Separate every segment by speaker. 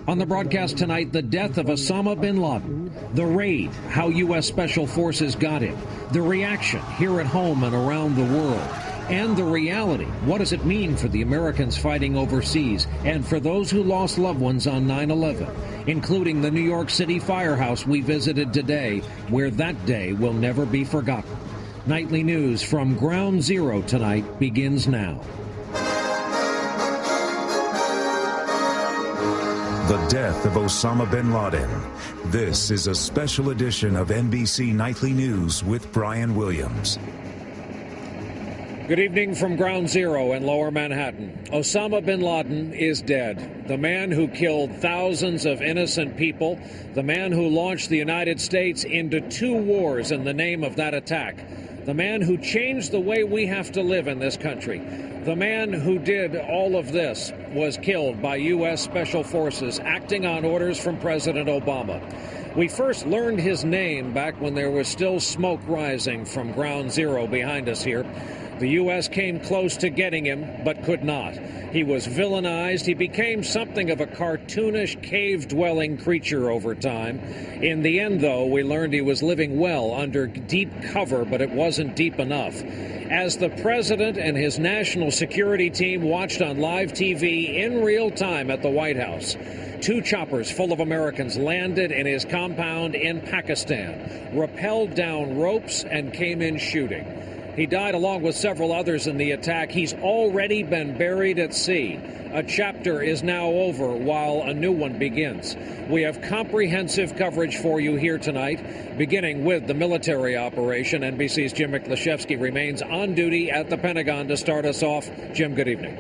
Speaker 1: On the broadcast tonight, the death of Osama bin Laden, the raid, how U.S. Special Forces got him, the reaction here at home and around the world, and the reality. What does it mean for the Americans fighting overseas and for those who lost loved ones on 9/11, including the New York City firehouse we visited today, where that day will never be forgotten. Nightly news from Ground Zero tonight begins now.
Speaker 2: The death of Osama bin Laden. This is a special edition of NBC Nightly News with Brian Williams.
Speaker 1: Good evening from Ground Zero in Lower Manhattan. Osama bin Laden is dead. The man who killed thousands of innocent people, the man who launched the United States into 2 wars in the name of that attack, the man who changed the way we have to live in this country. The man who did all of this was killed by U.S. Special Forces acting on orders from President Obama. We first learned his name back when there was still smoke rising from Ground Zero behind us here. The U.S. came close to getting him, but could not. He was villainized. He became something of a cartoonish, cave-dwelling creature over time. In the end, though, we learned he was living well under deep cover, but it wasn't deep enough. As the president and his national security team watched on live TV in real time at the White House, 2 choppers full of Americans landed in his compound in Pakistan, rappelled down ropes, and came in shooting. He died along with several others in the attack. He's already been buried at sea. A chapter is now over while a new one begins. We have comprehensive coverage for you here tonight, beginning with the military operation. NBC's Jim Miklaszewski remains on duty at the Pentagon to start us off. Jim, good evening.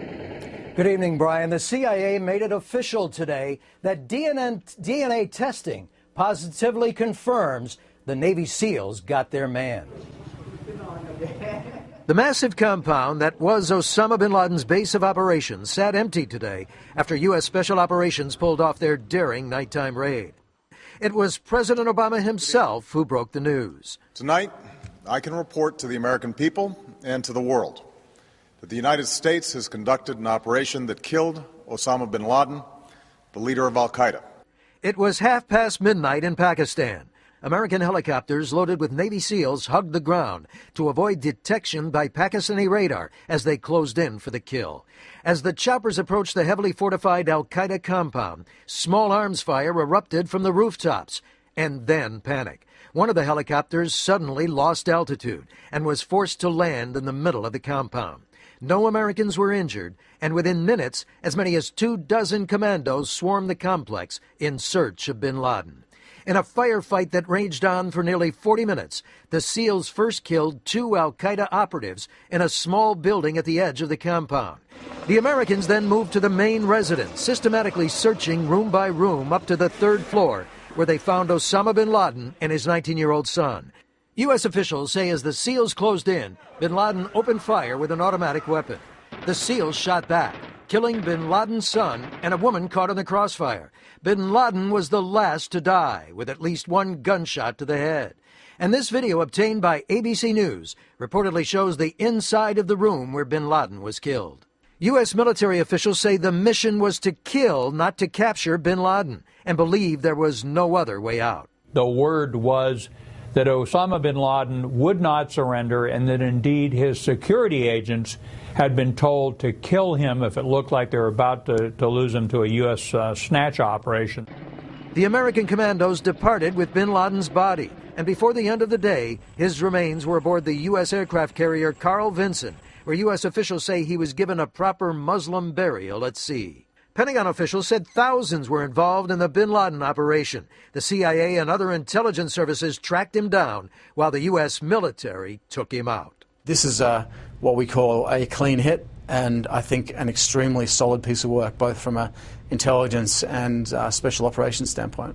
Speaker 3: Good evening, Brian. The CIA made it official today that DNA testing positively confirms the Navy SEALs got their man. The massive compound that was Osama bin Laden's base of operations sat empty today after U.S. Special Operations pulled off their daring nighttime raid. It was President Obama himself who broke the news.
Speaker 4: Tonight, I can report to the American people and to the world that the United States has conducted an operation that killed Osama bin Laden, the leader of al-Qaeda.
Speaker 3: It was midnight in Pakistan. American helicopters loaded with Navy SEALs hugged the ground to avoid detection by Pakistani radar as they closed in for the kill. As the choppers approached the heavily fortified al-Qaeda compound, small arms fire erupted from the rooftops, and then panic. One of the helicopters suddenly lost altitude and was forced to land in the middle of the compound. No Americans were injured, and within minutes, as many as 24 commandos swarmed the complex in search of bin Laden. In a firefight that raged on for nearly 40 minutes, the SEALs first killed 2 al-Qaeda operatives in a small building at the edge of the compound. The Americans then moved to the main residence, systematically searching room by room up to the 3rd floor, where they found Osama bin Laden and his 19-year-old son. U.S. officials say as the SEALs closed in, bin Laden opened fire with an automatic weapon. The SEALs shot back, killing bin Laden's son and a woman caught in the crossfire. Bin Laden was the last to die, with at least 1 gunshot to the head. And this video obtained by ABC News reportedly shows the inside of the room where bin Laden was killed. U.S. military officials say the mission was to kill, not to capture bin Laden, and believe there was no other way out.
Speaker 5: The word was that Osama bin Laden would not surrender, and that indeed his security agents had been told to kill him if it looked like they were about to lose him to a U.S. snatch operation.
Speaker 3: The American commandos departed with bin Laden's body, and before the end of the day, his remains were aboard the U.S. aircraft carrier Carl Vinson, where U.S. officials say he was given a proper Muslim burial at sea. Pentagon officials said thousands were involved in the bin Laden operation. The CIA and other intelligence services tracked him down while the U.S. military took him out.
Speaker 6: This is what we call a clean hit, and I think an extremely solid piece of work, both from an intelligence and special operations standpoint.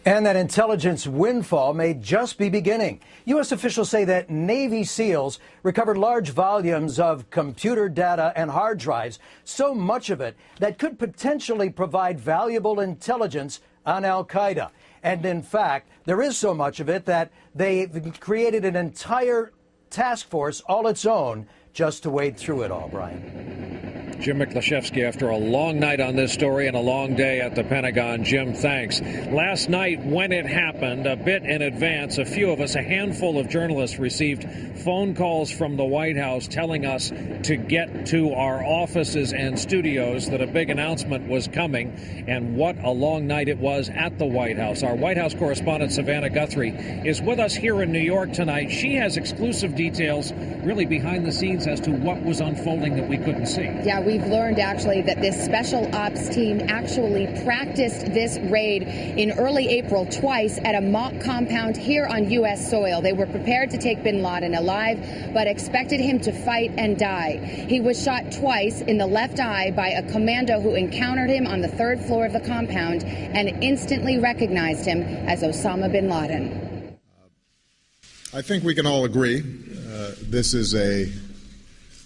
Speaker 3: And that intelligence windfall may just be beginning. U.S. officials say that Navy SEALs recovered large volumes of computer data and hard drives, so much of it that could potentially provide valuable intelligence on al-Qaeda. And in fact, there is so much of it that they've created an entire task force all its own just to wade through it all, Brian.
Speaker 1: Jim Miklaszewski, after a long night on this story and a long day at the Pentagon. Jim, thanks. Last night, when it happened, a bit in advance, a few of us, a handful of journalists, received phone calls from the White House telling us to get to our offices and studios, that a big announcement was coming. And what a long night it was at the White House. Our White House correspondent, Savannah Guthrie, is with us here in New York tonight. She has exclusive details, really behind the scenes, as to what was unfolding that we couldn't see.
Speaker 7: Yeah, we've learned actually that this special ops team actually practiced this raid in early April twice at a mock compound here on U.S. soil. They were prepared to take bin Laden alive, but expected him to fight and die. He was shot twice in the left eye by a commando who encountered him on the third floor of the compound and instantly recognized him as Osama bin Laden.
Speaker 4: I think we can all agree this is a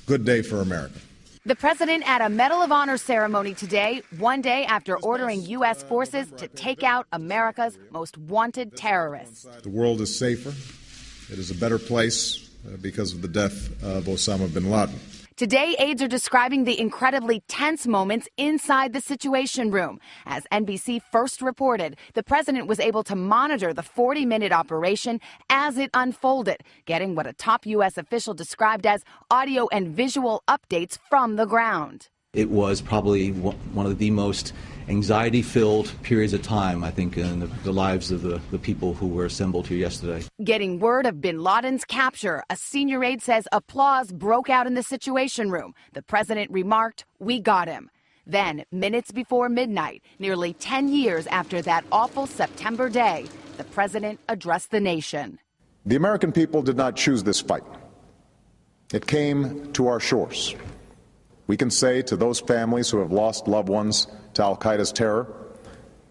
Speaker 4: good day for America.
Speaker 8: The president at a Medal of Honor ceremony today, one day after ordering U.S. forces to take out America's most wanted terrorists.
Speaker 4: The world is safer. It is a better place because of the death of Osama bin Laden.
Speaker 8: Today, aides are describing the incredibly tense moments inside the Situation Room. As NBC first reported, the president was able to monitor the 40-minute operation as it unfolded, getting what a top U.S. official described as audio and visual updates from the ground.
Speaker 9: It was probably one of the most anxiety-filled periods of time, I think, in the lives of the people who were assembled here yesterday.
Speaker 8: Getting word of bin Laden's capture, a senior aide says applause broke out in the Situation Room. The president remarked, "We got him." Then, minutes before midnight, nearly 10 years after that awful September day, the president addressed the nation.
Speaker 4: The American people did not choose this fight. It came to our shores. We can say to those families who have lost loved ones to al-Qaeda's terror,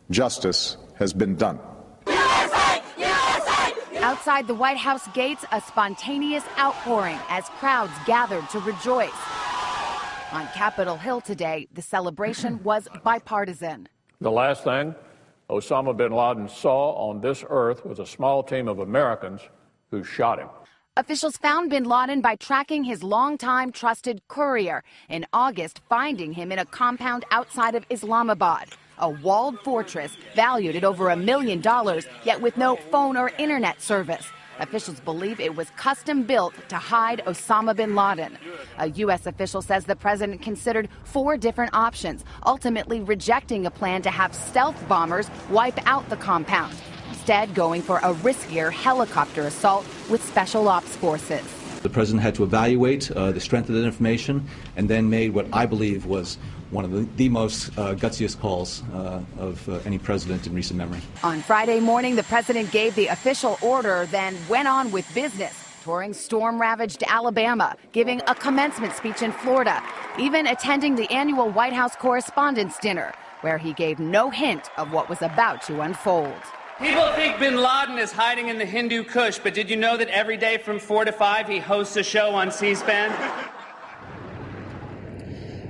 Speaker 4: justice has been done.
Speaker 8: USA! USA! Outside the White House gates, a spontaneous outpouring as crowds gathered to rejoice. On Capitol Hill today, the celebration was bipartisan.
Speaker 5: The last thing Osama bin Laden saw on this earth was a small team of Americans who shot him.
Speaker 8: Officials found bin Laden by tracking his longtime trusted courier. In August, finding him in a compound outside of Islamabad, a walled fortress valued at over $1 million, yet with no phone or internet service. Officials believe it was custom built to hide Osama bin Laden. A U.S. official says the president considered 4 different options, ultimately rejecting a plan to have stealth bombers wipe out the compound. Instead, going for a riskier helicopter assault with special ops forces.
Speaker 9: The president had to evaluate the strength of that information and then made what I believe was one of the most gutsiest calls of any president in recent memory.
Speaker 8: On Friday morning, the president gave the official order, then went on with business, touring storm-ravaged Alabama, giving a commencement speech in Florida, even attending the annual White House Correspondents' Dinner, where he gave no hint of what was about to unfold.
Speaker 10: People think bin Laden is hiding in the Hindu Kush, but did you know that every day from 4 to 5 he hosts a show on C-SPAN?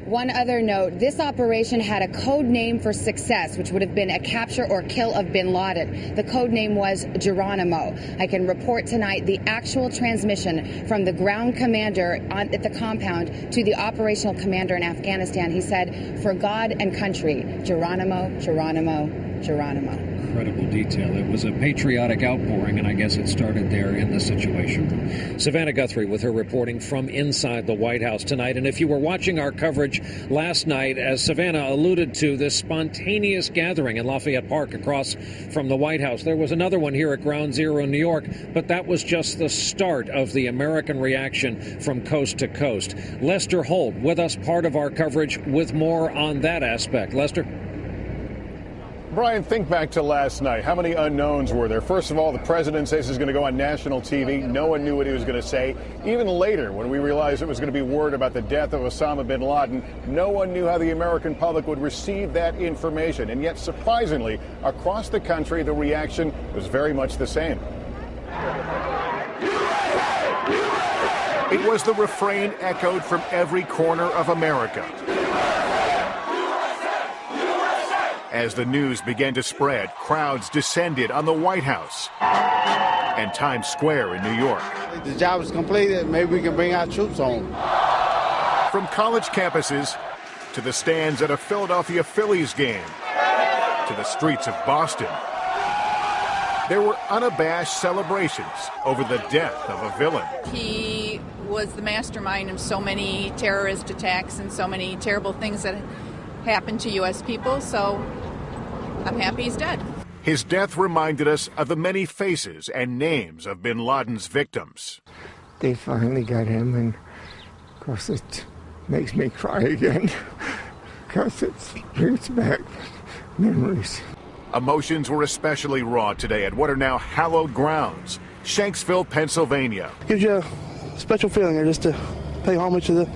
Speaker 7: One other note, this operation had a code name for success, which would have been a capture or kill of bin Laden. The code name was Geronimo. I can report tonight the actual transmission from the ground commander at the compound to the operational commander in Afghanistan. He said, "For God and country, Geronimo, Geronimo, Geronimo."
Speaker 1: Incredible detail. It was a patriotic outpouring, and I guess it started there in the Situation Room. Savannah Guthrie with her reporting from inside the White House tonight. And if you were watching our coverage last night, as Savannah alluded to, this spontaneous gathering in Lafayette Park across from the White House, there was another one here at Ground Zero in New York, but that was just the start of the American reaction from coast to coast. Lester Holt with us, part of our coverage, with more on that aspect. Lester?
Speaker 11: Brian, think back to last night. How many unknowns were there? First of all, the president says he's going to go on national TV. No one knew what he was going to say. Even later, when we realized it was going to be word about the death of Osama bin Laden, no one knew how the American public would receive that information. And yet, surprisingly, across the country, the reaction was very much the same. It was the refrain echoed from every corner of America. As the news began to spread, crowds descended on the White House and Times Square in New York.
Speaker 12: The job is completed. Maybe we can bring our troops home.
Speaker 11: From college campuses to the stands at a Philadelphia Phillies game, to the streets of Boston. There were unabashed celebrations over the death of a villain.
Speaker 12: He was the mastermind of so many terrorist attacks and so many terrible things that happened to U.S. people, so I'm happy he's dead.
Speaker 11: His death reminded us of the many faces and names of bin Laden's victims.
Speaker 13: They finally got him, and of course it makes me cry again because it brings back memories.
Speaker 11: Emotions were especially raw today at what are now hallowed grounds, Shanksville, Pennsylvania.
Speaker 14: Gives you a special feeling just to pay homage to the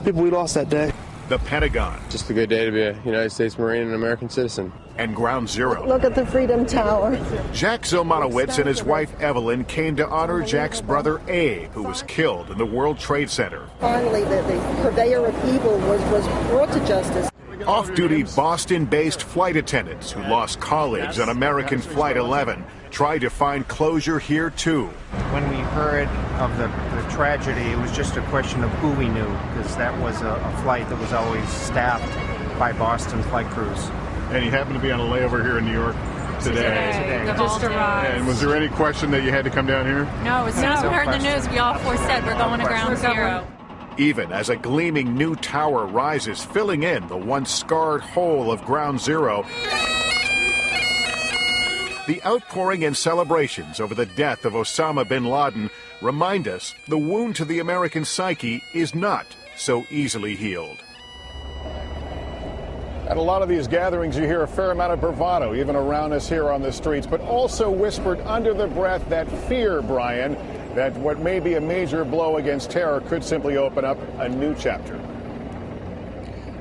Speaker 14: people we lost that day.
Speaker 11: The Pentagon.
Speaker 15: Just a good day to be a United States Marine and an American citizen.
Speaker 11: And Ground Zero.
Speaker 16: Look at the Freedom Tower.
Speaker 11: Jack Zilmanowitz and his wife Evelyn came to honor Jack's brother Abe, who was killed in the World Trade Center.
Speaker 16: Finally, the purveyor of evil was brought to justice.
Speaker 11: Off-duty Boston-based flight attendants who lost colleagues on American Flight 11 tried to find closure here, too.
Speaker 17: When we heard of the tragedy, it was just a question of who we knew, because that was a flight that was always staffed by Boston flight crews.
Speaker 11: And you happened to be on a layover here in New York today.
Speaker 18: Just arrived.
Speaker 11: And was there any question that you had to come down here?
Speaker 18: No, as soon as we heard the news, we all four said we're going to Ground Zero.
Speaker 11: Even as a gleaming new tower rises, filling in the once scarred hole of Ground Zero, the outpouring and celebrations over the death of Osama bin Laden remind us the wound to the American psyche is not so easily healed. At a lot of these gatherings, you hear a fair amount of bravado, even around us here on the streets, but also whispered under the breath that fear, Brian, that what may be a major blow against terror could simply open up a new chapter.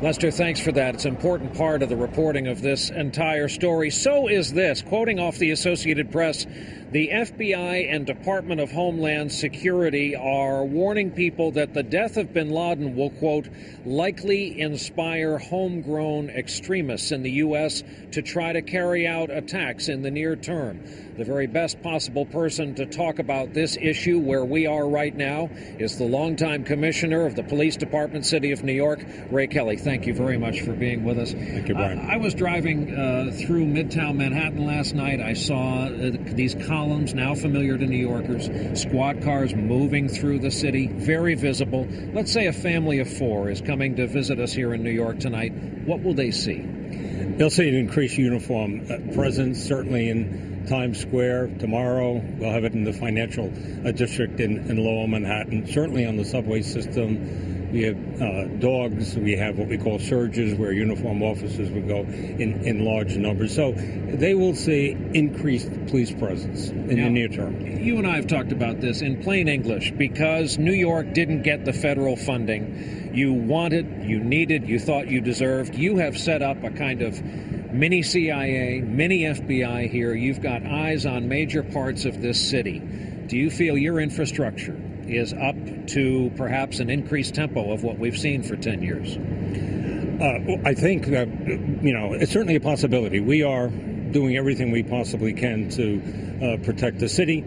Speaker 1: Lester, thanks for that. It's an important part of the reporting of this entire story. So is this. Quoting off the Associated Press, the FBI and Department of Homeland Security are warning people that the death of bin Laden will, quote, likely inspire homegrown extremists in the U.S. to try to carry out attacks in the near term. The very best possible person to talk about this issue where we are right now is the longtime commissioner of the Police Department, City of New York, Ray Kelly. Thank you very much for being with us.
Speaker 19: Thank you, Brian.
Speaker 1: I was driving through Midtown Manhattan last night. I saw these columns, now familiar to New Yorkers, squad cars moving through the city, very visible. Let's say a family of four is coming to visit us here in New York tonight. What will they see?
Speaker 19: They'll see an increased uniform presence, certainly in Times Square. Tomorrow, we'll have it in the financial district in Lower Manhattan, certainly on the subway system. We have dogs. We have what we call surges, where uniformed officers would go in large numbers. So they will see increased police presence in the near term.
Speaker 1: You and I have talked about this in plain English. Because New York didn't get the federal funding you wanted, you needed, you thought you deserved, you have set up a kind of mini CIA, mini FBI here. You've got eyes on major parts of this city. Do you feel your infrastructure is up to perhaps an increased tempo of what we've seen for 10 years?
Speaker 19: I think that, it's certainly a possibility. We are doing everything we possibly can to protect the city.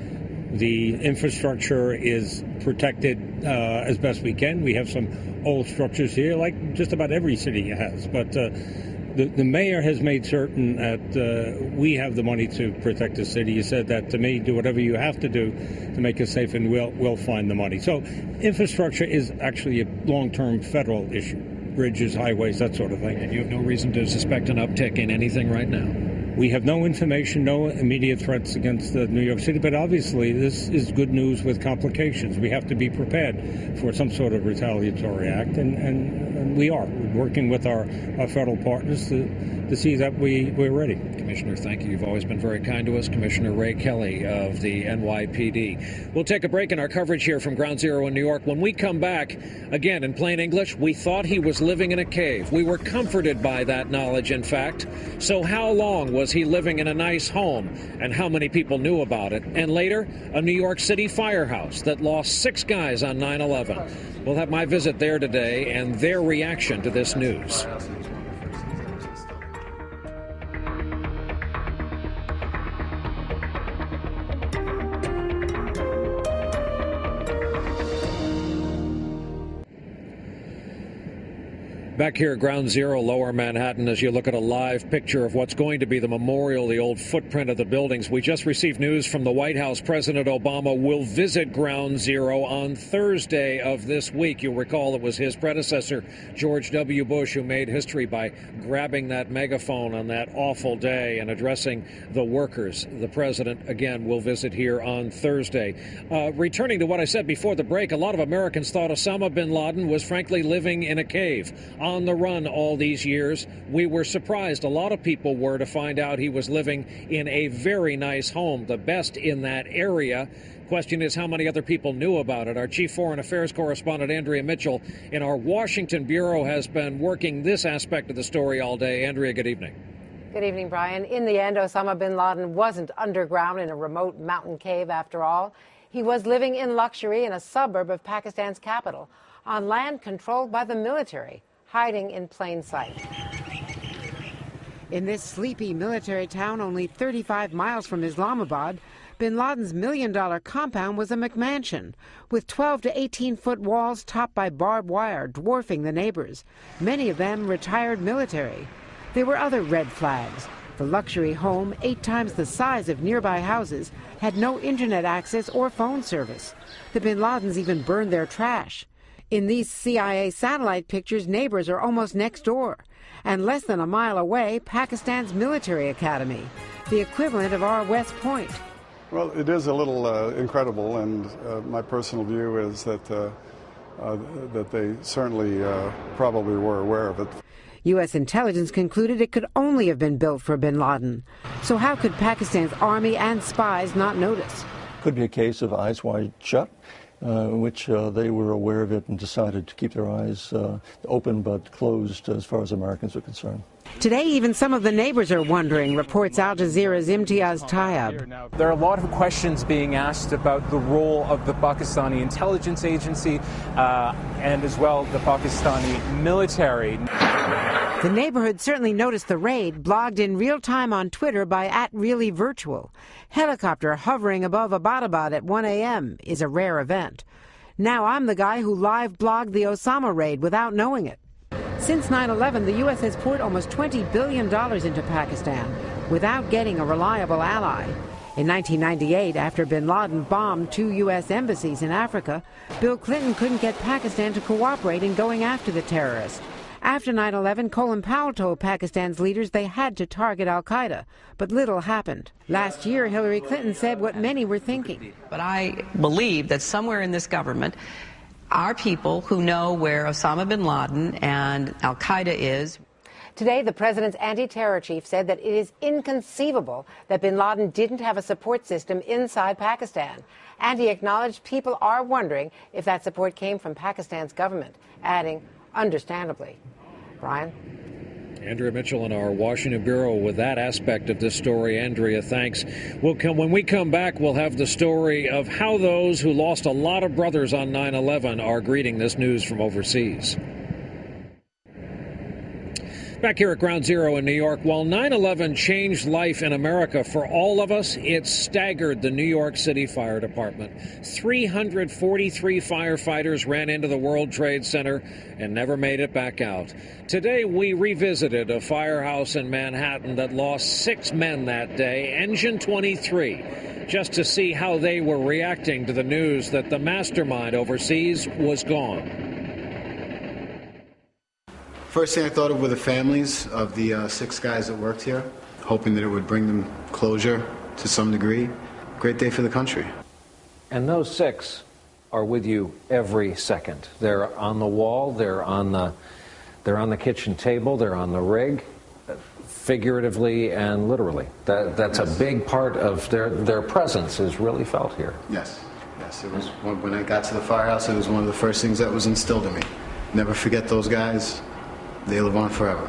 Speaker 19: The infrastructure is protected as best we can. We have some old structures here, like just about every city has. But the mayor has made certain that we have the money to protect the city. He said that to me, do whatever you have to do to make it safe, and we'll find the money. So infrastructure is actually a long-term federal issue. Bridges, highways, that sort of thing.
Speaker 1: And you have no reason to suspect an uptick in anything right now?
Speaker 19: We have no information, no immediate threats against New York City, but obviously this is good news with complications. We have to be prepared for some sort of retaliatory act, and we are. We're working with our federal partners to see that we're ready.
Speaker 1: Commissioner, thank you. You've always been very kind to us. Commissioner Ray Kelly of the NYPD. We'll take a break in our coverage here from Ground Zero in New York. When we come back, again, in plain English, we thought he was living in a cave. We were comforted by that knowledge, in fact. So how long was he living in a nice home, and how many people knew about it? And later, a New York City firehouse that lost 6 guys on 9/11. We'll have my visit there today and their reaction to this news. Back here at Ground Zero, Lower Manhattan, as you look at a live picture of what's going to be the memorial, the old footprint of the buildings. We just received news from the White House. President Obama will visit Ground Zero on Thursday of this week. You'll recall it was his predecessor, George W. Bush, who made history by grabbing that megaphone on that awful day and addressing the workers. The president, again, will visit here on Thursday. Returning to what I said before the break, a lot of Americans thought Osama bin Laden was frankly living in a cave, on the run all these years. We were surprised, a lot of people were, to find out he was living in a very nice home, the best in that area. Question is how many other people knew about it. Our chief foreign affairs correspondent, Andrea Mitchell, in our Washington bureau, has been working this aspect of the story all day. Andrea, good evening.
Speaker 20: Good evening, Brian. In the end, Osama bin Laden wasn't underground in a remote mountain cave after all. He was living in luxury in a suburb of Pakistan's capital, on land controlled by the military, hiding in plain sight. In this sleepy military town only 35 miles from Islamabad, bin Laden's million-dollar compound was a McMansion, with 12 to 18-foot walls topped by barbed wire dwarfing the neighbors, many of them retired military. There were other red flags. The luxury home, 8 times the size of nearby houses, had no internet access or phone service. The bin Ladens even burned their trash. In these CIA satellite pictures, neighbors are almost next door. And less than a mile away, Pakistan's military academy, the equivalent of our West Point.
Speaker 21: Well, it is a little incredible, and my personal view is that they certainly probably were aware of it.
Speaker 20: U.S. intelligence concluded it could only have been built for bin Laden. So how could Pakistan's army and spies not notice?
Speaker 22: Could be a case of eyes wide shut, which they were aware of it and decided to keep their eyes open but closed as far as Americans are concerned.
Speaker 20: Today, even some of the neighbors are wondering, reports Al Jazeera's Imtiaz Tayyab.
Speaker 23: There are a lot of questions being asked about the role of the Pakistani intelligence agency and as well the Pakistani military.
Speaker 20: The neighborhood certainly noticed the raid, blogged in real time on Twitter by @ReallyVirtual. Helicopter hovering above Abbottabad at 1 a.m. is a rare event. Now I'm the guy who live blogged the Osama raid without knowing it. Since 9/11, the U.S. has poured almost $20 billion into Pakistan without getting a reliable ally. In 1998, after bin Laden bombed 2 U.S. embassies in Africa, Bill Clinton couldn't get Pakistan to cooperate in going after the terrorist. After 9/11, Colin Powell told Pakistan's leaders they had to target al-Qaeda, but little happened. Last year, Hillary Clinton said what many were thinking.
Speaker 24: But I believe that somewhere in this government are people who know where Osama bin Laden and al-Qaeda is.
Speaker 20: Today, the president's anti-terror chief said that it is inconceivable that bin Laden didn't have a support system inside Pakistan. And he acknowledged people are wondering if that support came from Pakistan's government, adding, understandably. Brian?
Speaker 1: Andrea Mitchell in our Washington bureau with that aspect of this story. Andrea, thanks. When we come back, we'll have the story of how those who lost a lot of brothers on 9/11 are greeting this news from overseas. Back here at Ground Zero in New York, while 9/11 changed life in America for all of us, it staggered the New York City Fire Department. 343 firefighters ran into the World Trade Center and never made it back out. Today, we revisited a firehouse in Manhattan that lost 6 men that day, Engine 23, just to see how they were reacting to the news that the mastermind overseas was gone.
Speaker 25: First thing I thought of were the families of the 6 guys that worked here, hoping that it would bring them closure to some degree. Great day for the country.
Speaker 1: And those 6 are with you every second. They're on the wall, they're on the kitchen table, they're on the rig, figuratively and literally. That's a big part of their presence is really felt here.
Speaker 25: Yes. It was when I got to the firehouse, it was one of the first things that was instilled in me. Never forget those guys. They live on forever.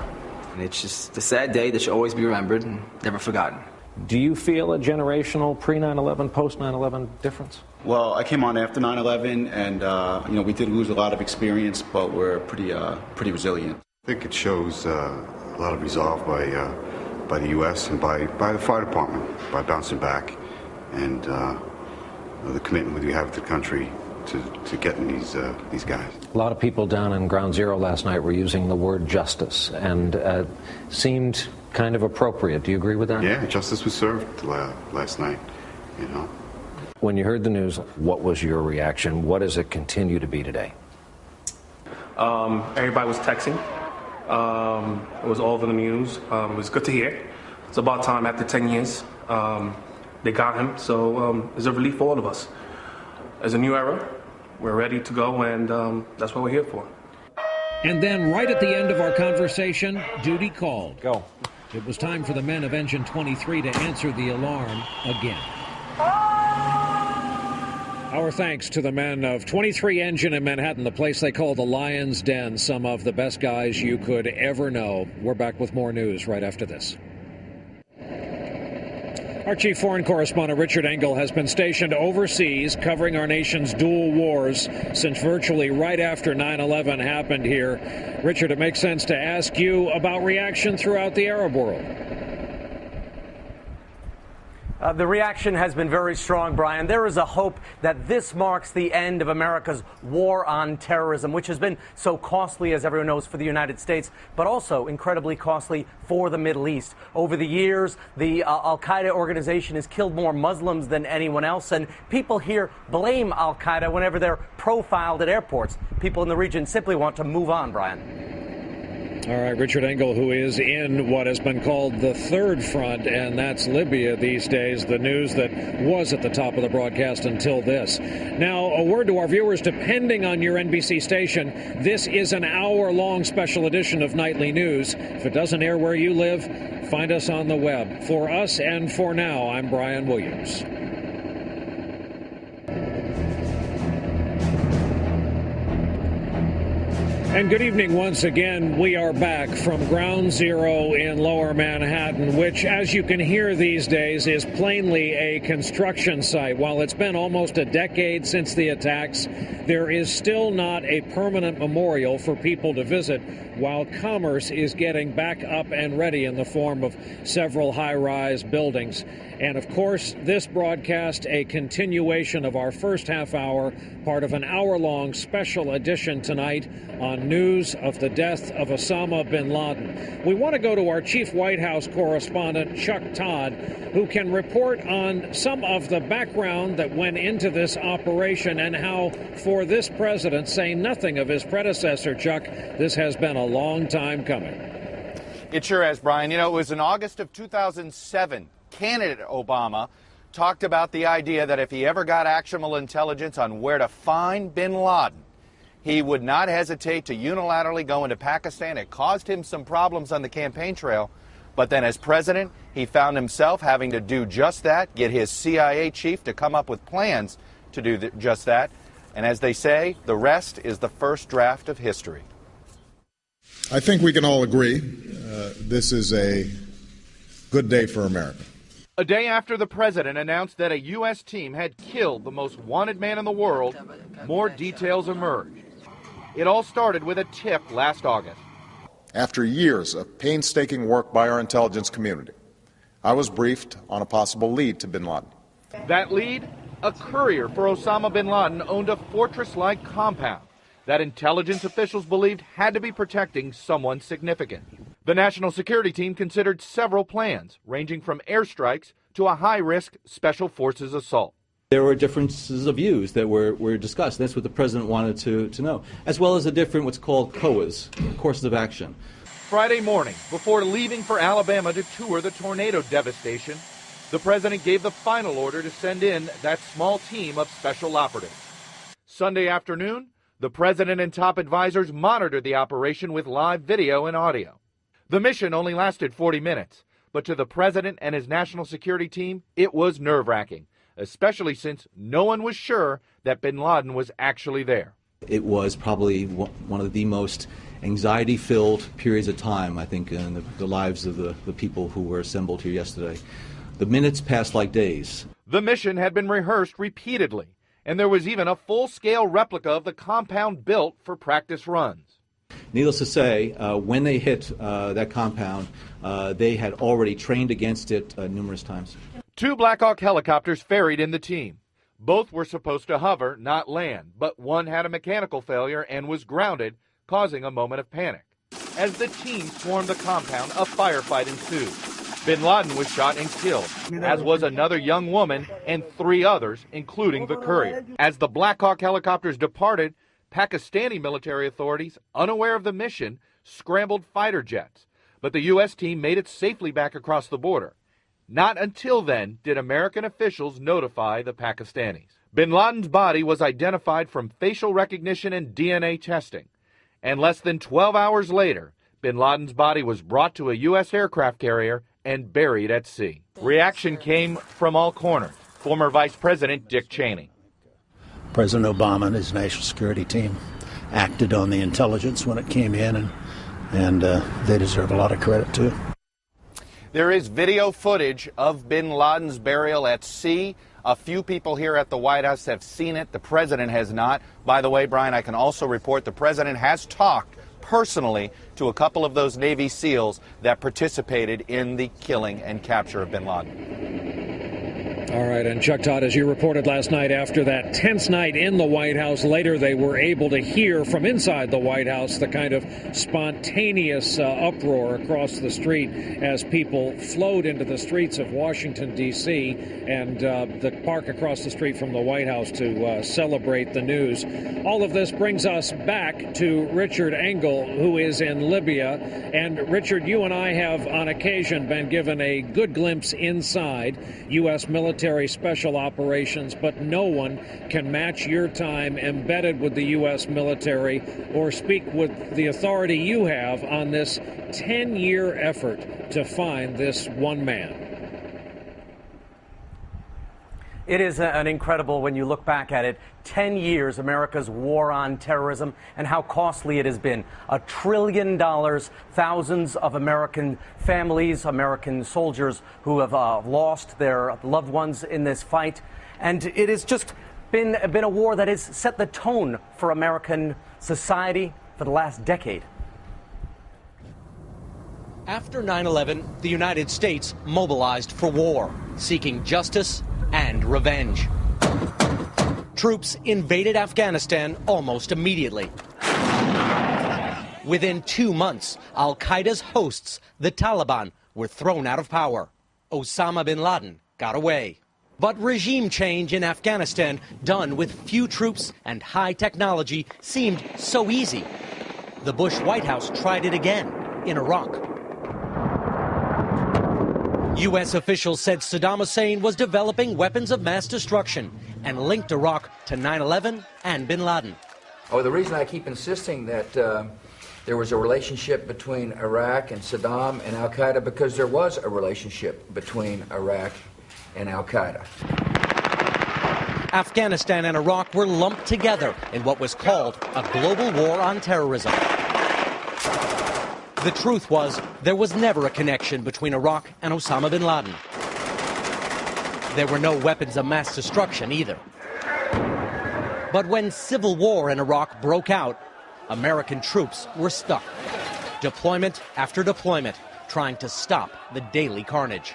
Speaker 26: And it's just a sad day that should always be remembered and never forgotten.
Speaker 1: Do you feel a generational pre-9/11, post-9/11 difference?
Speaker 27: Well, I came on after 9/11, and we did lose a lot of experience, but we're pretty resilient.
Speaker 28: I think it shows a lot of resolve by the U.S. and by the fire department, by bouncing back, and the commitment we have to the country to getting these guys.
Speaker 1: A lot of people down in Ground Zero last night were using the word justice, and seemed kind of appropriate. Do you agree with that?
Speaker 28: Yeah, justice was served last night, you know.
Speaker 1: When you heard the news, what was your reaction? What does it continue to be today?
Speaker 2: Everybody was texting. It was all over the news. It was good to hear. It's about time after 10 years. They got him, so it's a relief for all of us. It's a new era. We're ready to go, and that's what we're here for.
Speaker 1: And then right at the end of our conversation, duty called. Go. It was time for the men of Engine 23 to answer the alarm again. Our thanks to the men of 23 Engine in Manhattan, the place they call the Lion's Den, some of the best guys you could ever know. We're back with more news right after this. Our chief foreign correspondent, Richard Engel, has been stationed overseas covering our nation's dual wars since virtually right after 9/11 happened here. Richard, it makes sense to ask you about reaction throughout the Arab world.
Speaker 3: The reaction has been very strong, Brian. There is a hope that this marks the end of America's war on terrorism, which has been so costly, as everyone knows, for the United States, but also incredibly costly for the Middle East. Over the years, the al-Qaeda organization has killed more Muslims than anyone else, and people here blame al-Qaeda whenever they're profiled at airports. People in the region simply want to move on, Brian.
Speaker 1: All right, Richard Engel, who is in what has been called the third front, and that's Libya these days, the news that was at the top of the broadcast until this. Now, a word to our viewers, depending on your NBC station, this is an hour-long special edition of Nightly News. If it doesn't air where you live, find us on the web. For us and for now, I'm Brian Williams. And good evening once again. We are back from Ground Zero in Lower Manhattan, which, as you can hear these days, is plainly a construction site. While it's been almost a decade since the attacks, there is still not a permanent memorial for people to visit, while commerce is getting back up and ready in the form of several high-rise buildings. And, of course, this broadcast, a continuation of our first half hour, part of an hour-long special edition tonight on news of the death of Osama bin Laden. We want to go to our chief White House correspondent, Chuck Todd, who can report on some of the background that went into this operation and how, for this president, say nothing of his predecessor, Chuck, this has been a long time coming.
Speaker 4: It sure has, Brian. You know, it was in August of 2007. Candidate Obama talked about the idea that if he ever got actionable intelligence on where to find bin Laden, he would not hesitate to unilaterally go into Pakistan. It caused him some problems on the campaign trail, but then as president, he found himself having to do just that, get his CIA chief to come up with plans to do just that. And as they say, the rest is the first draft of history.
Speaker 5: I think we can all agree this is a good day for America.
Speaker 4: A day after the president announced that a U.S. team had killed the most wanted man in the world, more details emerged. It all started with a tip last August.
Speaker 5: After years of painstaking work by our intelligence community, I was briefed on a possible lead to bin Laden.
Speaker 4: That lead? A courier for Osama bin Laden owned a fortress-like compound that intelligence officials believed had to be protecting someone significant. The National Security Team considered several plans, ranging from airstrikes to a high-risk Special Forces assault.
Speaker 6: There were differences of views that were discussed. That's what the president wanted to know, as well as the different what's called COAs, courses of action.
Speaker 4: Friday morning, before leaving for Alabama to tour the tornado devastation, the president gave the final order to send in that small team of special operatives. Sunday afternoon, the president and top advisors monitored the operation with live video and audio. The mission only lasted 40 minutes, but to the president and his national security team, it was nerve-wracking, especially since no one was sure that bin Laden was actually there.
Speaker 6: It was probably one of the most anxiety-filled periods of time, I think, in the lives of the people who were assembled here yesterday. The minutes passed like days.
Speaker 4: The mission had been rehearsed repeatedly, and there was even a full-scale replica of the compound built for practice runs.
Speaker 6: Needless to say, when they hit that compound, they had already trained against it numerous times.
Speaker 4: 2 Black Hawk helicopters ferried in the team. Both were supposed to hover, not land, but one had a mechanical failure and was grounded, causing a moment of panic. As the team swarmed the compound, a firefight ensued. Bin Laden was shot and killed, as was another young woman and 3 others, including the courier. As the Black Hawk helicopters departed, Pakistani military authorities, unaware of the mission, scrambled fighter jets. But the U.S. team made it safely back across the border. Not until then did American officials notify the Pakistanis. Bin Laden's body was identified from facial recognition and DNA testing. And less than 12 hours later, Bin Laden's body was brought to a U.S. aircraft carrier and buried at sea. Reaction came from all corners. Former Vice President Dick Cheney.
Speaker 7: President Obama and his national security team acted on the intelligence when it came in, and they deserve a lot of credit, too.
Speaker 4: There is video footage of Bin Laden's burial at sea. A few people here at the White House have seen it. The president has not. By the way, Brian, I can also report the president has talked personally to a couple of those Navy SEALs that participated in the killing and capture of Bin Laden.
Speaker 1: All right, and Chuck Todd, as you reported last night, after that tense night in the White House, later they were able to hear from inside the White House the kind of spontaneous uproar across the street as people flowed into the streets of Washington, D.C., and the park across the street from the White House to celebrate the news. All of this brings us back to Richard Engel, who is in Libya. And, Richard, you and I have on occasion been given a good glimpse inside U.S. military special operations, but no one can match your time embedded with the U.S. military or speak with the authority you have on this 10-year effort to find this one man.
Speaker 3: It is an incredible, when you look back at it, 10 years, America's war on terrorism, and how costly it has been. $1 trillion, thousands of American families, American soldiers who have lost their loved ones in this fight. And it has just been a war that has set the tone for American society for the last decade.
Speaker 8: After 9/11, the United States mobilized for war, seeking justice and revenge. Troops invaded Afghanistan almost immediately. Within 2 months, Al-Qaeda's hosts, the Taliban, were thrown out of power. Osama bin Laden got away. But regime change in Afghanistan, done with few troops and high technology, seemed so easy. The Bush White House tried it again in Iraq. U.S. officials said Saddam Hussein was developing weapons of mass destruction and linked Iraq to 9/11 and bin Laden.
Speaker 9: Oh, the reason I keep insisting that there was a relationship between Iraq and Saddam and Al-Qaeda, because there was a relationship between Iraq and Al-Qaeda.
Speaker 8: Afghanistan and Iraq were lumped together in what was called a global war on terrorism. The truth was, there was never a connection between Iraq and Osama bin Laden. There were no weapons of mass destruction either. But when civil war in Iraq broke out, American troops were stuck. Deployment after deployment, trying to stop the daily carnage.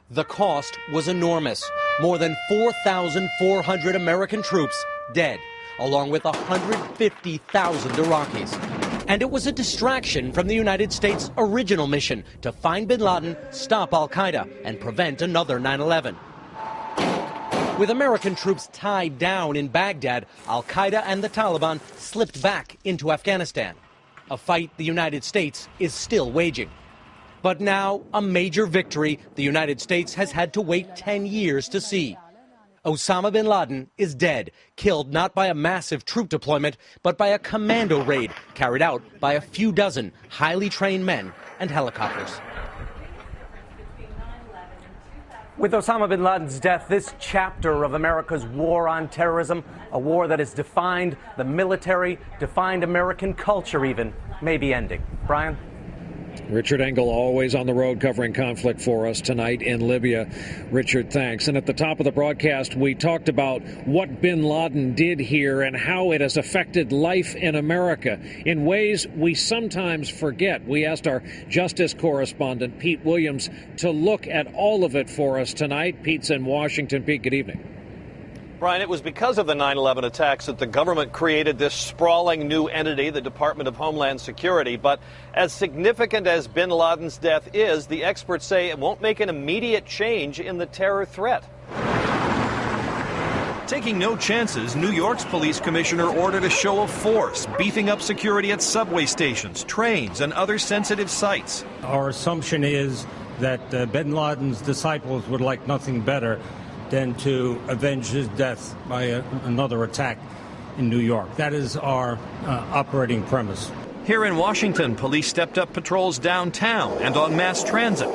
Speaker 8: The cost was enormous. More than 4,400 American troops dead, along with 150,000 Iraqis. And it was a distraction from the United States' original mission to find bin Laden, stop Al-Qaeda, and prevent another 9/11. With American troops tied down in Baghdad, Al-Qaeda and the Taliban slipped back into Afghanistan, a fight the United States is still waging. But now, a major victory the United States has had to wait 10 years to see. Osama bin Laden is dead, killed not by a massive troop deployment, but by a commando raid carried out by a few dozen highly trained men and helicopters.
Speaker 3: With Osama bin Laden's death, this chapter of America's war on terrorism, a war that has defined the military, defined American culture even, may be ending. Brian?
Speaker 1: Richard Engel, always on the road covering conflict for us tonight in Libya. Richard, thanks. And at the top of the broadcast, we talked about what bin Laden did here and how it has affected life in America in ways we sometimes forget. We asked our justice correspondent, Pete Williams, to look at all of it for us tonight. Pete's in Washington. Pete, good evening.
Speaker 10: Brian, it was because of the 9/11 attacks that the government created this sprawling new entity, the Department of Homeland Security. But as significant as bin Laden's death is, the experts say it won't make an immediate change in the terror threat.
Speaker 12: Taking no chances, New York's police commissioner ordered a show of force, beefing up security at subway stations, trains, and other sensitive sites.
Speaker 19: Our assumption is that bin Laden's disciples would like nothing better than to avenge his death by another attack in New York. That is our operating premise.
Speaker 12: Here in Washington, police stepped up patrols downtown and on mass transit.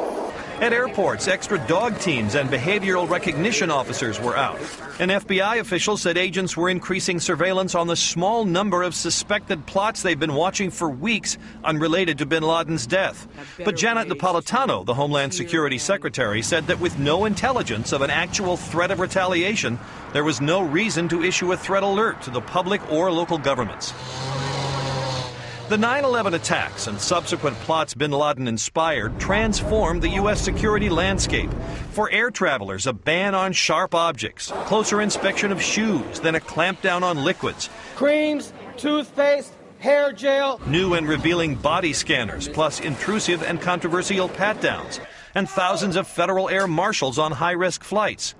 Speaker 12: At airports, extra dog teams and behavioral recognition officers were out. An FBI official said agents were increasing surveillance on the small number of suspected plots they've been watching for weeks unrelated to bin Laden's death. But Janet Napolitano, the Homeland Security Secretary, said that with no intelligence of an actual threat of retaliation, there was no reason to issue a threat alert to the public or local governments. The 9/11 attacks and subsequent plots bin Laden inspired transformed the U.S. security landscape. For air travelers, a ban on sharp objects, closer inspection of shoes, then a clampdown on liquids.
Speaker 13: Creams, toothpaste, hair gel.
Speaker 12: New and revealing body scanners, plus intrusive and controversial pat-downs. And thousands of federal air marshals on high-risk flights.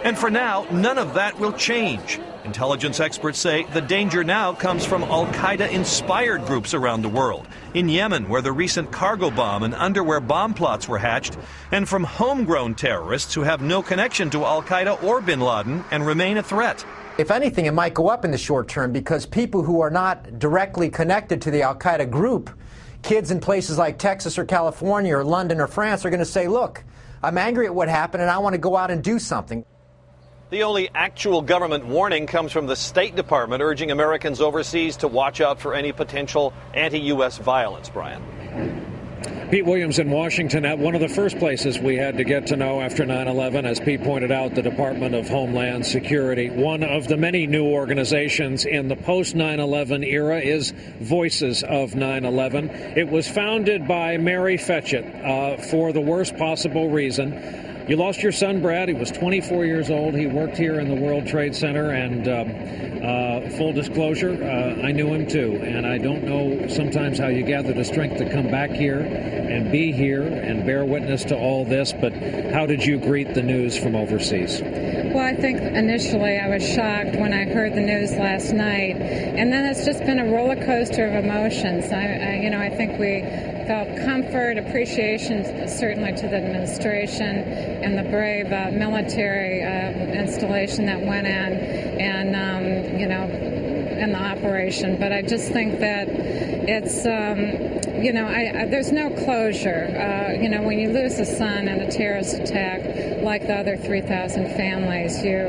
Speaker 12: And for now, none of that will change. Intelligence experts say the danger now comes from al-Qaeda-inspired groups around the world. In Yemen, where the recent cargo bomb and underwear bomb plots were hatched, and from homegrown terrorists who have no connection to al-Qaeda or bin Laden and remain a threat.
Speaker 14: If anything, it might go up in the short term because people who are not directly connected to the al-Qaeda group, kids in places like Texas or California or London or France, are going to say, look, I'm angry at what happened and I want to go out and do something.
Speaker 10: The only actual government warning comes from the State Department, urging Americans overseas to watch out for any potential anti-U.S. violence, Brian.
Speaker 1: Pete Williams in Washington. At one of the first places we had to get to know after 9/11, as Pete pointed out, the Department of Homeland Security. One of the many new organizations in the post-9/11 era is Voices of 9/11. It was founded by Mary Fetchett for the worst possible reason. You lost your son, Brad. He was 24 years old. He worked here in the World Trade Center, and full disclosure, I knew him too. And I don't know sometimes how you gather the strength to come back here and be here and bear witness to all this, but how did you greet the news from overseas?
Speaker 15: Well, I think initially I was shocked when I heard the news last night, and then it's just been a roller coaster of emotions. I think we felt comfort, appreciation, certainly to the administration and the brave military installation that went in, and and the operation. But I just think that it's, there's no closure. When you lose a son in a terrorist attack, like the other 3,000 families, you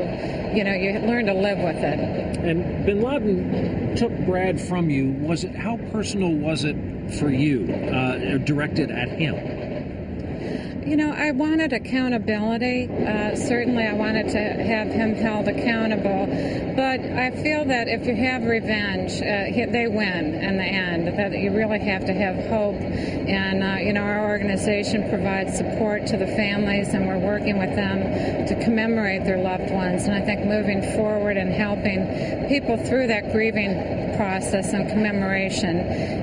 Speaker 15: learn to live with it.
Speaker 1: And bin Laden took Brad from you. How personal was it for you, directed at him?
Speaker 15: I wanted accountability. Certainly I wanted to have him held accountable. But I feel that if you have revenge, they win in the end, that you really have to have hope. And, our organization provides support to the families, and we're working with them to commemorate their loved ones. And I think moving forward and helping people through that grieving process and commemoration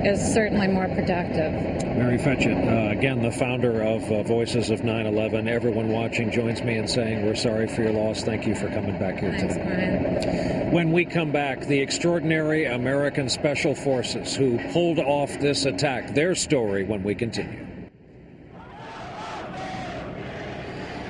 Speaker 15: is certainly more productive.
Speaker 1: Mary Fetchett, again, the founder of Voices of 9/11. Everyone watching joins me in saying we're sorry for your loss. Thank you for coming back here today.
Speaker 15: Brian.
Speaker 1: When we come back, the extraordinary American Special Forces who pulled off this attack, their story when we continue.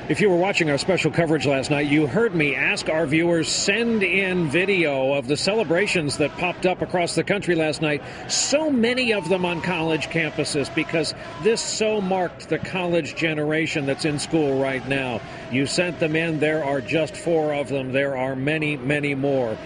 Speaker 1: If you were watching our special coverage last night, you heard me ask our viewers send in video of the celebrations that popped up across the country last night. So many of them on college campuses, because this so marked the college generation that's in school right now. You sent them in. There are just 4 of them. There are many, many more.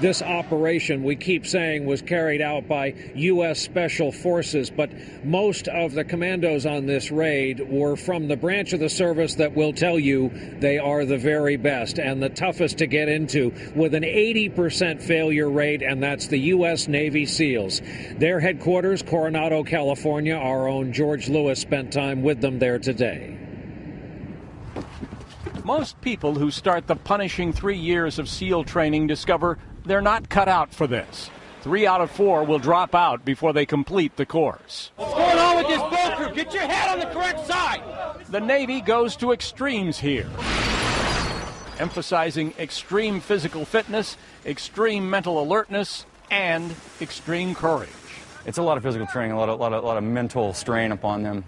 Speaker 1: This operation, we keep saying, was carried out by U.S. Special Forces, but most of the commandos on this raid were from the branch of the service that will tell you they are the very best and the toughest to get into, with an 80% failure rate, and that's the U.S. Navy SEALs. Their headquarters, Coronado, California. Our own George Lewis spent time with them there today.
Speaker 11: Most people who start the punishing 3 years of SEAL training discover they're not cut out for this. 3 out of 4 will drop out before they complete the course.
Speaker 13: What's going on with this boat crew? Get your head on the correct side.
Speaker 11: The Navy goes to extremes here, emphasizing extreme physical fitness, extreme mental alertness, and extreme courage.
Speaker 16: It's a lot of physical training, a lot of mental strain upon them.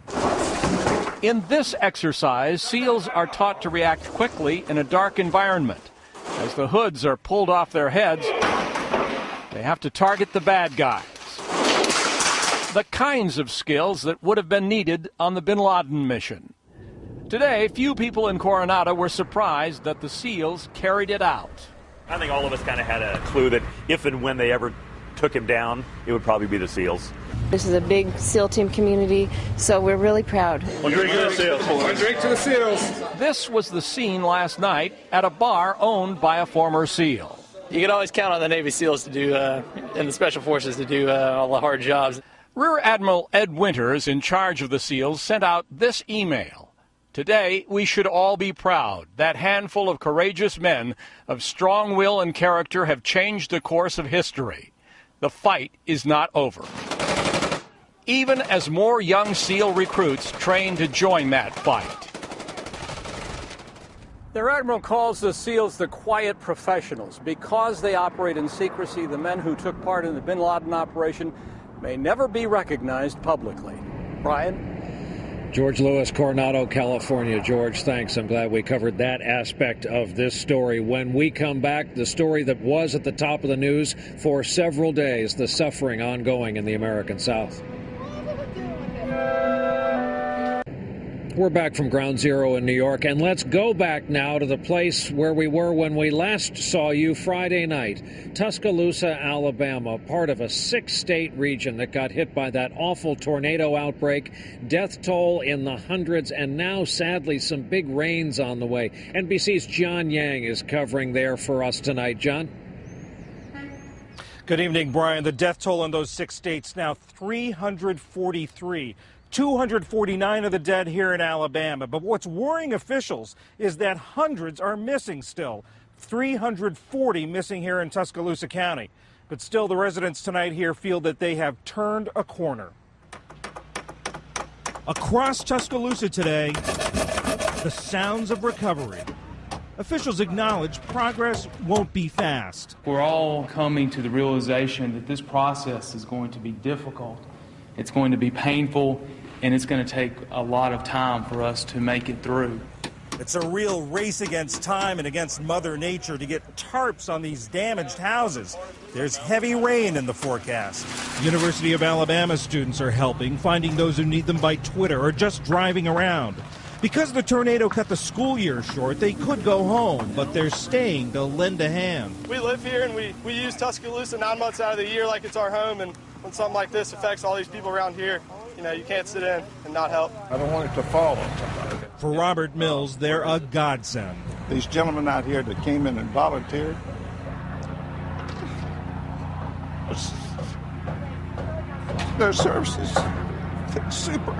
Speaker 11: In this exercise, SEALs are taught to react quickly in a dark environment. As the hoods are pulled off their heads, they have to target the bad guys. The kinds of skills that would have been needed on the bin Laden mission. Today, few people in Coronado were surprised that the SEALs carried it out.
Speaker 17: I think all of us kind of had a clue that if and when they ever took him down, it would probably be the SEALs.
Speaker 18: This is a big SEAL team community, so we're really proud.
Speaker 17: One drink to the SEALs. One drink to the SEALs.
Speaker 11: This was the scene last night at a bar owned by a former SEAL.
Speaker 21: You can always count on the Navy SEALs to do, and the Special Forces to do all the hard jobs.
Speaker 11: Rear Admiral Ed Winters, in charge of the SEALs, sent out this email. Today, we should all be proud. That handful of courageous men of strong will and character have changed the course of history. The fight is not over. Even as more young SEAL recruits train to join that fight. Their admiral calls the SEALs the quiet professionals. Because they operate in secrecy, the men who took part in the bin Laden operation may never be recognized publicly. Brian?
Speaker 1: George Lewis, Coronado, California. George, thanks. I'm glad we covered that aspect of this story. When we come back, the story that was at the top of the news for several days, the suffering ongoing in the American South. We're back from Ground Zero in New York, and let's go back now to the place where we were when we last saw you Friday night. Tuscaloosa, Alabama, part of a 6-state region that got hit by that awful tornado outbreak. Death toll in the hundreds, and now, sadly, some big rains on the way. NBC's John Yang is covering there for us tonight. John?
Speaker 22: Good evening, Brian. The death toll in those 6 states now 343. 249 of the dead here in Alabama. But what's worrying officials is that hundreds are missing still. 340 missing here in Tuscaloosa County. But still, the residents tonight here feel that they have turned a corner. Across Tuscaloosa today, the sounds of recovery. Officials acknowledge progress won't be fast.
Speaker 23: We're all coming to the realization that this process is going to be difficult. It's going to be painful, and it's going to take a lot of time for us to make it through.
Speaker 22: It's a real race against time and against Mother Nature to get tarps on these damaged houses. There's heavy rain in the forecast. University of Alabama students are helping, finding those who need them by Twitter or just driving around. Because the tornado cut the school year short, they could go home, but they're staying to lend a hand.
Speaker 24: We live here and we use Tuscaloosa 9 months out of the year like it's our home, and when something like this affects all these people around here, you know, you can't sit in and not help.
Speaker 29: I don't want it to fall on somebody.
Speaker 22: For Robert Mills, they're a godsend.
Speaker 29: These gentlemen out here that came in and volunteered, their services, super.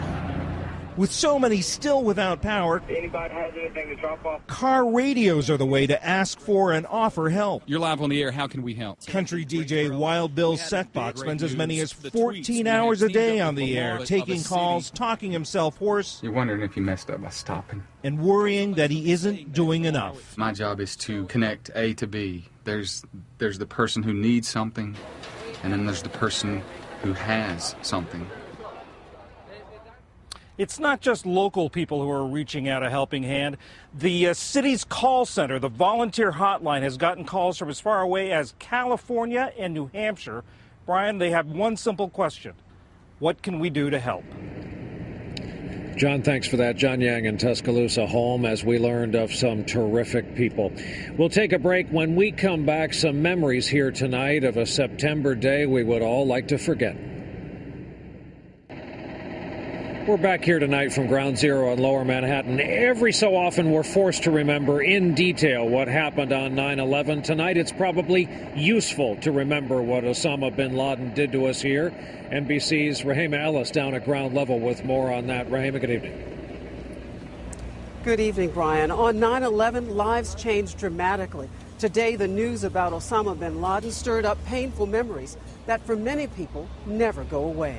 Speaker 22: With so many still without power,
Speaker 24: Anybody has anything to drop off?
Speaker 22: car radios are the way to ask for and offer help.
Speaker 30: You're live on the air. How can we help?
Speaker 22: Country DJ Wild Bill Setbox spends as many as 14 hours a day on the air, taking calls, talking himself hoarse.
Speaker 30: You're wondering if you messed up by stopping.
Speaker 22: And worrying that he isn't doing enough.
Speaker 30: My job is to connect A to B. There's the person who needs something, and then there's the person who has something.
Speaker 22: It's not just local people who are reaching out a helping hand. The city's call center, the volunteer hotline, has gotten calls from as far away as California and New Hampshire. Brian, they have one simple question. What can we do to help?
Speaker 1: John, thanks for that. John Yang in Tuscaloosa, home, as we learned of some terrific people. We'll take a break. When we come back, some memories here tonight of a September day we would all like to forget. We're back here tonight from Ground Zero in Lower Manhattan. Every so often we're forced to remember in detail what happened on 9/11. Tonight it's probably useful to remember what Osama bin Laden did to us here. NBC's Rahima Ellis down at ground level with more on that. Rahima, good evening.
Speaker 2: Good evening, Brian. On 9/11, lives changed dramatically. Today, the news about Osama bin Laden stirred up painful memories that for many people never go away.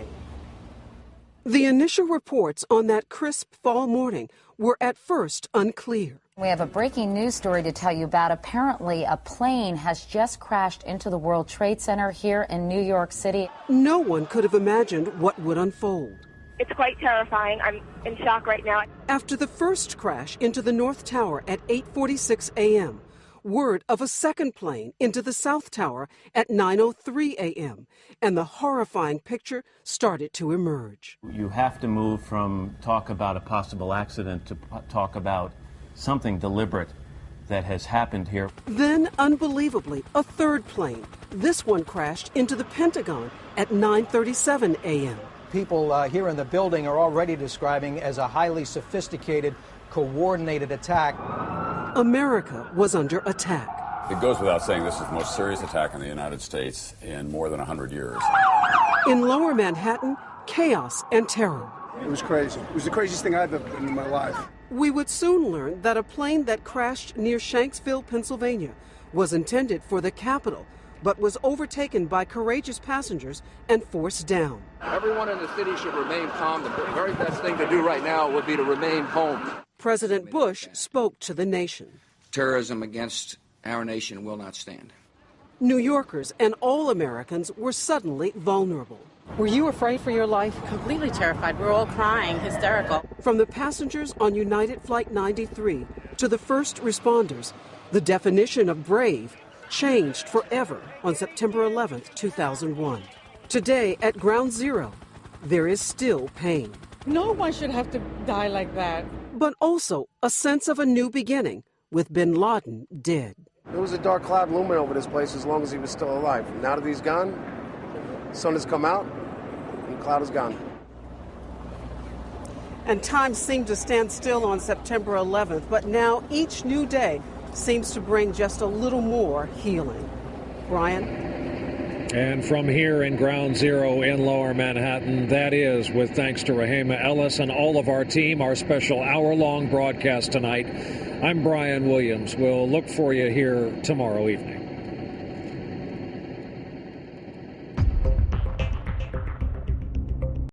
Speaker 2: The initial reports on that crisp fall morning were at first unclear.
Speaker 4: We have a breaking news story to tell you about. Apparently, a plane has just crashed into the World Trade Center here in New York City.
Speaker 2: No one could have imagined what would unfold.
Speaker 5: It's quite terrifying. I'm in shock right now.
Speaker 2: After the first crash into the North Tower at 8:46 a.m., word of a second plane into the South Tower at 9:03 a.m., and the horrifying picture started to emerge.
Speaker 6: You have to move from talk about a possible accident to talk about something deliberate that has happened here.
Speaker 2: Then, unbelievably, a third plane. This one crashed into the Pentagon at 9:37 a.m.
Speaker 7: People here in the building are already describing as a highly sophisticated, coordinated attack.
Speaker 2: America was under attack.
Speaker 20: It goes without saying this is the most serious attack on the United States in more than 100 years.
Speaker 2: In Lower Manhattan, chaos and terror.
Speaker 25: It was crazy. It was the craziest thing I've ever been in my life.
Speaker 2: We would soon learn that a plane that crashed near Shanksville, Pennsylvania, was intended for the Capitol, but was overtaken by courageous passengers and forced down.
Speaker 26: Everyone in the city should remain calm. The very best thing to do right now would be to remain home.
Speaker 2: President Bush spoke to the nation.
Speaker 9: Terrorism against our nation will not stand.
Speaker 2: New Yorkers and all Americans were suddenly vulnerable. Were you afraid for your life?
Speaker 27: Completely terrified. We're all crying, hysterical.
Speaker 2: From the passengers on United Flight 93 to the first responders, the definition of brave changed forever on September 11th, 2001. Today at Ground Zero, there is still pain.
Speaker 28: No one should have to die like that.
Speaker 2: But also a sense of a new beginning with bin Laden dead.
Speaker 25: There was a dark cloud looming over this place as long as he was still alive. Now that he's gone, the sun has come out and the cloud is gone.
Speaker 2: And time seemed to stand still on September 11th, but now each new day seems to bring just a little more healing. Brian?
Speaker 1: And from here in Ground Zero in Lower Manhattan, that is with thanks to Rahima Ellis and all of our team, our special hour-long broadcast tonight. I'm Brian Williams. We'll look for you here tomorrow evening.